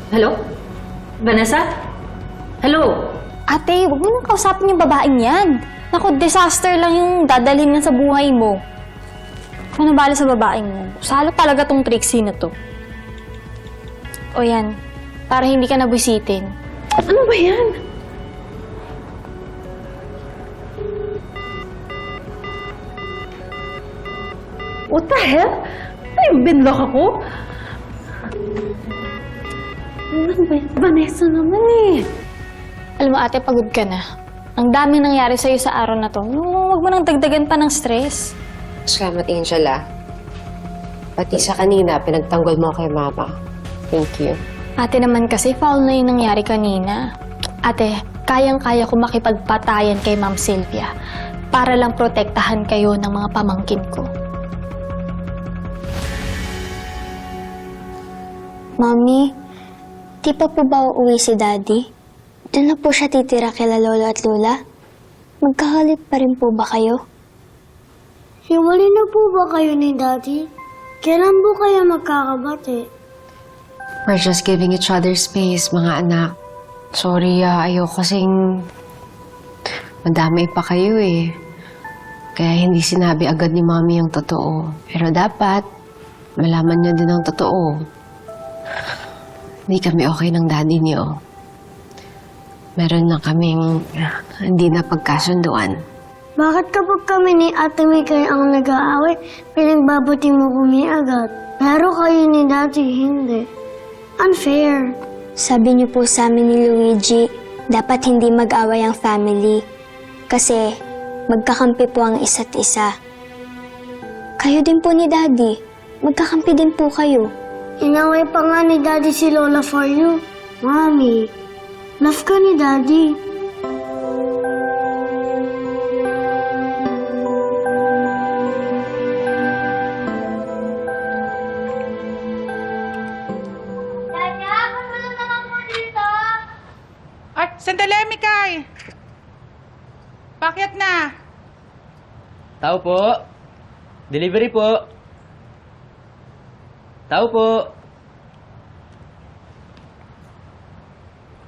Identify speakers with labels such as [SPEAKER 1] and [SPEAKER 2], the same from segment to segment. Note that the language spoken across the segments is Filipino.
[SPEAKER 1] Hello? Vanessa? Hello?
[SPEAKER 2] Ate, huwag mo nang kausapin yung babaeng yan. Naku, disaster lang yung dadalhin niya sa buhay mo. Ano bala sa babaeng mo? Salo talaga tong Trixie na to. O yan, para hindi ka nabwisitin.
[SPEAKER 1] Ano ba yan? What the hell? Ay, binlock ako? Ano ba yan? Vanessa naman eh.
[SPEAKER 2] Alam mo ate, pagod ka na. Ang daming nangyari sa'yo sa araw na to. Huwag mo nang dagdagan pa ng stress.
[SPEAKER 3] Salamat, Angel, ah. Pati sa kanina, pinagtanggol mo kay Mama. Thank you.
[SPEAKER 2] Ate naman kasi, foul na yung nangyari kanina. Ate, kayang-kaya ko makipagpatayan kay Ma'am Sylvia para lang protektahan kayo ng mga pamangkin ko.
[SPEAKER 4] Mami, di pa po ba uuwi si Daddy? Doon na po siya titira kila Lolo at Lola? Magkakalit pa rin po ba kayo?
[SPEAKER 5] Hiwalay na po ba kayo ni Daddy? Kailan po kayo magkakabati?
[SPEAKER 3] We're just giving each other space, mga anak. Sorry, ayoko kasing madamay pa kayo eh. Kaya hindi sinabi agad ni Mami yung totoo. Pero dapat, malaman niyo din ang totoo. Hindi kami okay ng daddy niyo. Meron na kaming hindi na pagkasunduan.
[SPEAKER 5] Bakit kapag kami ni Ate Mikay ang nag-aaway, pinagbabati mo kami agad? Pero kayo ni Daddy, hindi. Unfair.
[SPEAKER 4] Sabi niyo po sa amin ni Luigi, dapat hindi mag-away ang family. Kasi magkakampi po ang isa't isa. Kayo din po ni Daddy. Magkakampi din po kayo.
[SPEAKER 5] Inaway pa nga ni Daddy si Lola for you. Mami, love ka ni Daddy.
[SPEAKER 6] Ay, sandali, Mikay! Pakyat na!
[SPEAKER 7] Tao po. Delivery po. Tao po.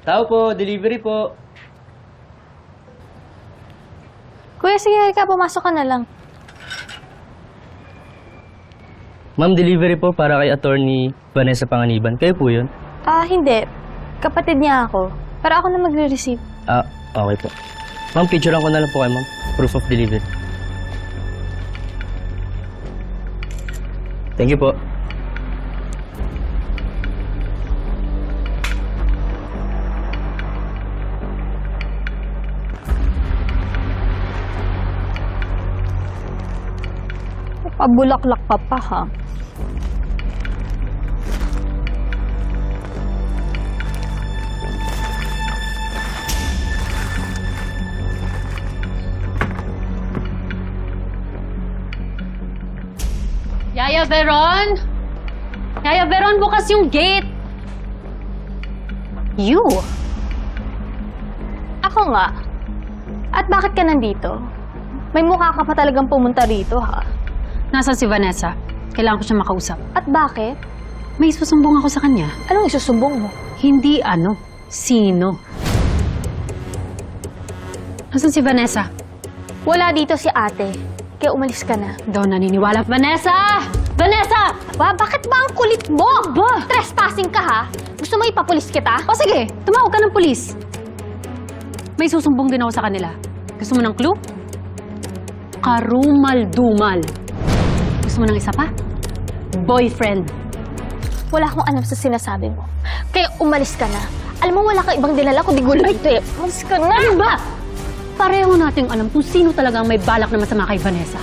[SPEAKER 7] Tao po, delivery po.
[SPEAKER 2] Kuya, sige ka, pumasok ka na lang.
[SPEAKER 7] Ma'am, delivery po para kay Attorney Vanessa Panganiban. Kayo po yun?
[SPEAKER 2] Hindi. Kapatid niya ako. Pero ako na magre-receive.
[SPEAKER 7] Okay po. Ma'am, picturean ko na lang po kayo, ma'am. Proof of delivery. Thank you po.
[SPEAKER 2] Pabulaklak pa ha.
[SPEAKER 1] Yaya Veron? Yaya Veron, bukas yung gate!
[SPEAKER 2] You? Ako nga. At bakit ka nandito? May mukha ka pa talagang pumunta rito, ha?
[SPEAKER 1] Nasaan si Vanessa? Kailangan ko siya makausap.
[SPEAKER 2] At bakit?
[SPEAKER 1] May susumbong ako sa kanya.
[SPEAKER 2] Anong isusumbong mo?
[SPEAKER 1] Hindi ano, sino. Nasaan si Vanessa?
[SPEAKER 2] Wala dito si ate. Kaya umalis ka na.
[SPEAKER 1] Daw naniniwala. Vanessa! Vanessa!
[SPEAKER 2] Ba, bakit ba ang kulit mo?
[SPEAKER 1] Ba?
[SPEAKER 2] Trespassing ka, ha? Gusto mo ipapulis kita?
[SPEAKER 1] O sige, tumawag ka ng pulis. May susumbong din ako sa kanila. Gusto mo ng clue? Karumal-dumal. Gusto mo ng isa pa? Boyfriend.
[SPEAKER 2] Wala akong alam sa sinasabi mo. Kaya umalis ka na. Alam mo, wala ka ibang dinala kundi gulay ito eh. Umalis ka na!
[SPEAKER 1] Ano ba? Pareho nating alam kung sino talaga ang may balak na masama kay Vanessa.